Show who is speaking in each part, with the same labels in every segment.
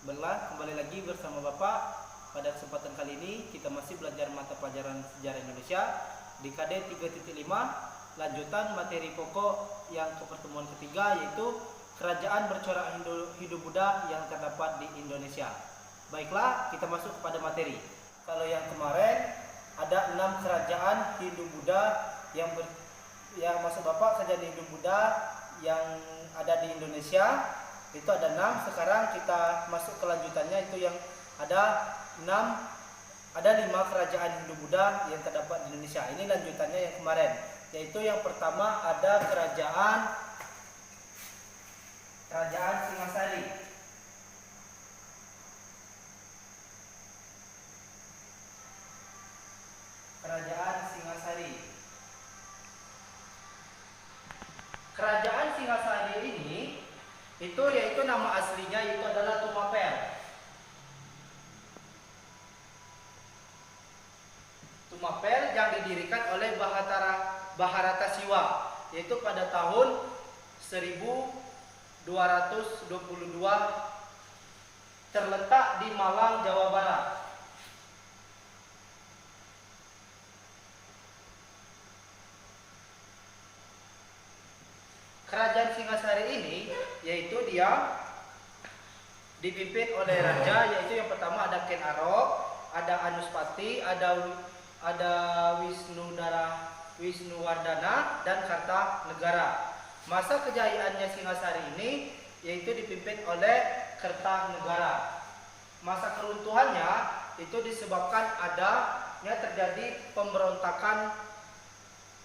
Speaker 1: Kembali lagi bersama Bapak. Pada kesempatan kali ini kita masih belajar mata pelajaran sejarah Indonesia di KD 3.5, lanjutan materi pokok yang ke pertemuan ketiga, yaitu kerajaan bercorak Hindu-Buddha yang terdapat di Indonesia. Baiklah, kita masuk kepada materi. Kalau yang kemarin ada 6 kerajaan Hindu-Buddha yang maksud Bapak kerajaan Hindu-Buddha yang ada di Indonesia. Itu ada 6. Sekarang kita masuk ke lanjutannya, itu yang ada 5 kerajaan Hindu-Buddha yang terdapat di Indonesia. Ini lanjutannya yang kemarin, yaitu yang pertama ada kerajaan Singasari. Kerajaan Singasari. Kerajaan Singasari ini yaitu nama aslinya itu adalah Tumapel. Tumapel yang didirikan oleh Bharata Siwa, yaitu pada tahun 1222, terletak di Malang, Jawa Barat. Kerajaan Singasari ini yaitu dia dipimpin oleh raja, yaitu yang pertama ada Ken Arok, ada Anuspati, ada Wisnuwardana dan Kartanegara. Masa kejayaannya Singasari ini yaitu dipimpin oleh Kertanegara. Masa keruntuhannya itu disebabkan adanya terjadi pemberontakan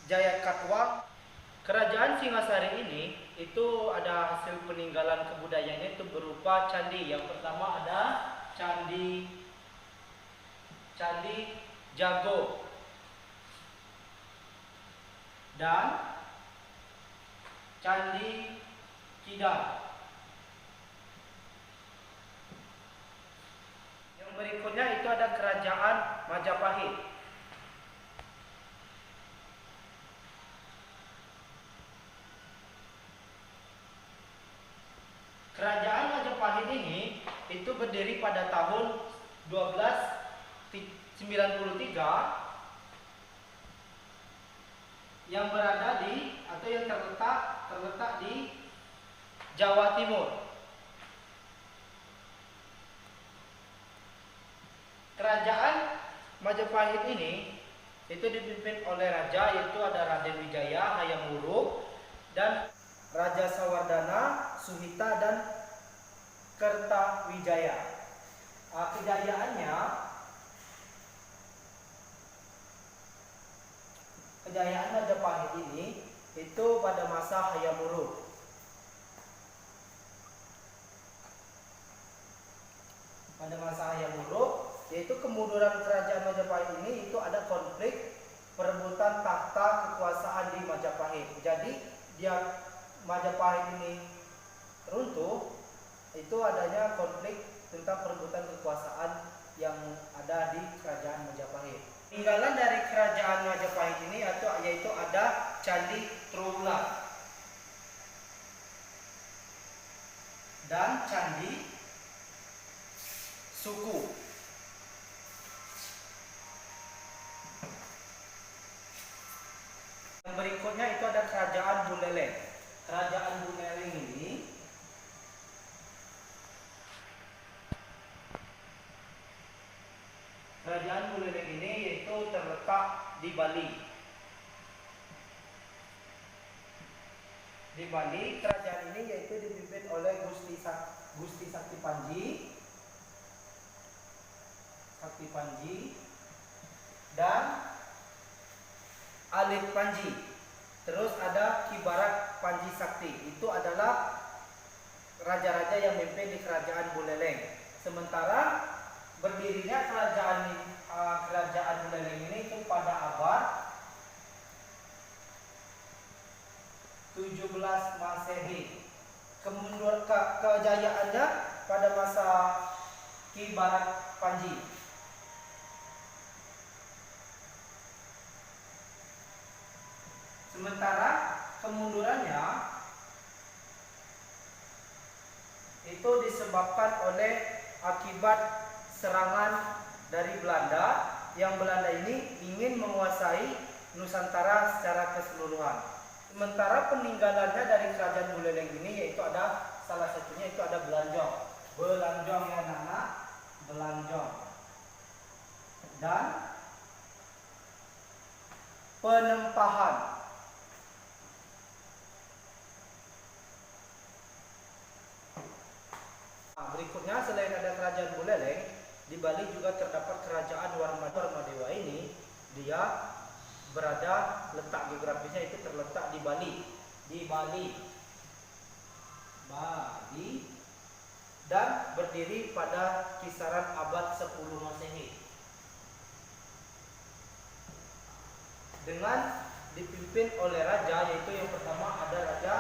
Speaker 1: Jayakatwang. Kerajaan Singasari ini itu ada hasil peninggalan kebudayaannya itu berupa candi. Yang pertama ada Candi Jago dan Candi Kidal. Yang berikutnya itu ada kerajaan Majapahit. Kerajaan Majapahit ini itu berdiri pada tahun 1293 yang berada yang terletak di Jawa Timur. Kerajaan Majapahit ini itu dipimpin oleh raja, yaitu ada Raden Wijaya, Hayam Wuruk, dan Raja Sawardana, Suhita, dan Kertawijaya. Kejayaan Majapahit ini itu pada masa Hayam Wuruk. Pada masa Hayam Wuruk, yaitu kemunduran kerajaan Majapahit ini itu ada konflik perebutan tahta kekuasaan di Majapahit. Jadi Majapahit ini runtuh, itu adanya konflik tentang perebutan kekuasaan yang ada di kerajaan Majapahit. Peninggalan dari kerajaan Majapahit ini yaitu ada Candi Trowulan dan Candi Suku. Yang berikutnya itu ada kerajaan Buleleng. Kerajaan Buleleng ini yaitu terletak di Bali. Di Bali, kerajaan ini yaitu dipimpin oleh Gusti Sakti Panji dan Alit Panji. Terus ada Ki Barat Panji Sakti. Itu adalah raja-raja yang memimpin di kerajaan Buleleng. Sementara berdirinya kerajaan Buleleng ini itu pada abad 17 Masehi. Kejayaannya pada masa Ki Barat Panji. Sementara kemundurannya itu disebabkan oleh akibat serangan dari Belanda, yang Belanda ini ingin menguasai Nusantara secara keseluruhan. Sementara peninggalannya dari kerajaan Buleleng ini yaitu ada salah satunya itu ada Belanjong. Belanjong ya anak-anak, Belanjong. Dan Penempahan. Nah, berikutnya selain ada kerajaan Buleleng, di Bali juga terdapat kerajaan Warmadewa ini. Dia berada, letak geografisnya itu terletak di Bali. Di Bali. Dan berdiri pada kisaran abad 10 Masehi. Dengan dipimpin oleh raja, yaitu yang pertama ada raja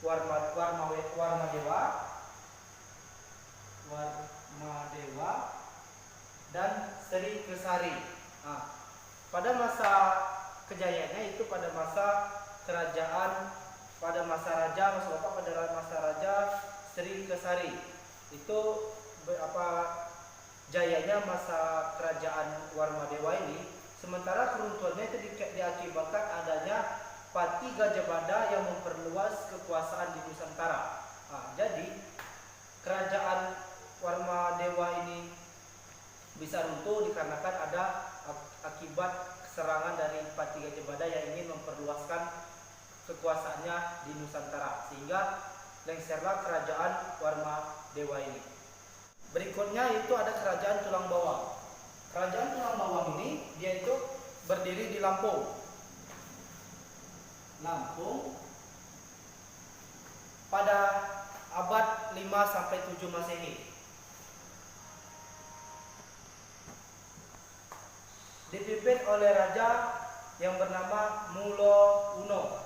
Speaker 1: Warmadewa dan Sri Kesari. Nah, pada masa kejayaannya itu pada masa kerajaan, pada masa raja Sri Kesari. Itu jayanya masa kerajaan Warmadewa ini. Sementara keruntuhannya itu diakibatkan adanya Pati Gajah Mada yang memperluas kekuasaan di Nusantara. Nah, jadi kerajaan Warmadewa ini bisa runtuh dikarenakan ada akibat serangan dari Pati Gajah Mada yang ingin memperluaskan kekuasaannya di Nusantara, sehingga lengserlah kerajaan Warmadewa ini. Berikutnya itu ada kerajaan Tulang Bawang. Kerajaan Tulang Bawang ini dia itu berdiri di Lampung. Pada abad 5 sampai 7 Masehi. Dipimpin oleh raja yang bernama Mulo Uno.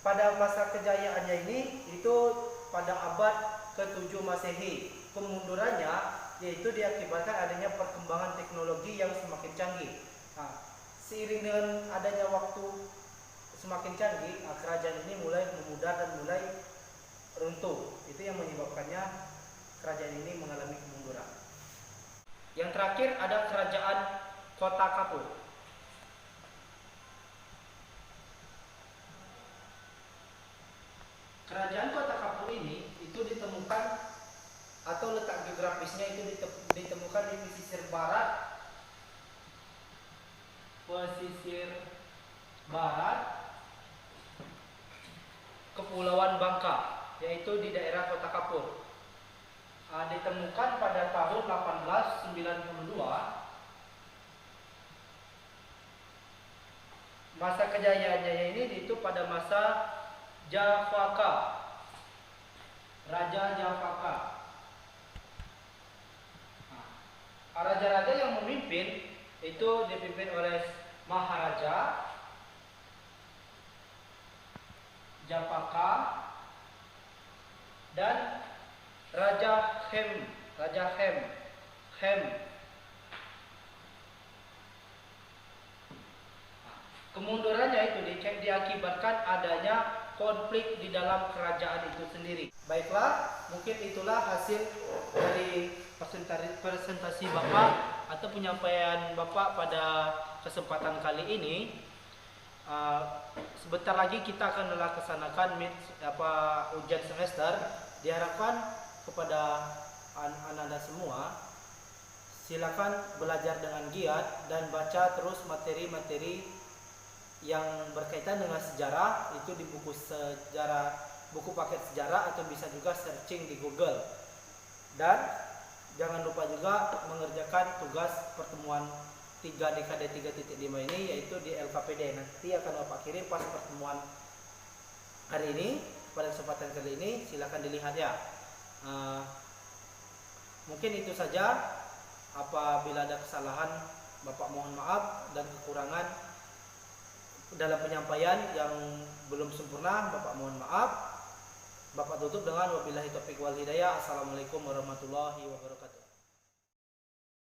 Speaker 1: Pada masa kejayaannya ini itu pada abad ke-7 Masehi. Kemundurannya yaitu diakibatkan adanya perkembangan teknologi yang semakin canggih. Nah, seiring dengan adanya waktu semakin canggih, kerajaan ini mulai memudar dan mulai runtuh. Itu yang menyebabkannya kerajaan ini mengalami kemunduran. Yang terakhir ada kerajaan Kota Kapur. Kerajaan Kota Kapur ini itu ditemukan atau letak geografisnya itu ditemukan di pesisir barat Kepulauan Bangka, yaitu di daerah Kota Kapur. Ditemukan pada tahun 1892. Masa kejayaannya ini itu pada masa Javaka, Raja Javaka. Raja-raja yang memimpin itu dipimpin oleh Maharaja Japaka dan Raja Hem. Kemundurannya itu diakibatkan adanya konflik di dalam kerajaan itu sendiri. Baiklah, mungkin itulah hasil dari presentasi Bapak atau penyampaian Bapak pada kesempatan kali ini. Sebentar lagi kita akan melaksanakan ujian semester. Diharapkan kepada anak-anak semua, silakan belajar dengan giat dan baca terus materi-materi yang berkaitan dengan sejarah itu di buku paket sejarah, atau bisa juga searching di Google. Dan jangan lupa juga mengerjakan tugas pertemuan 3 dekade 3.5 ini, yaitu di LKPD. Nanti akan Bapak kirim pas pertemuan hari ini. Pada kesempatan kali ini silakan dilihat ya. Mungkin itu saja. Apabila ada kesalahan, Bapak mohon maaf, dan kekurangan dalam penyampaian yang belum sempurna, Bapak mohon maaf. Bapak tutup dengan wabillahi taufiq wal hidayah. Assalamualaikum warahmatullahi wabarakatuh.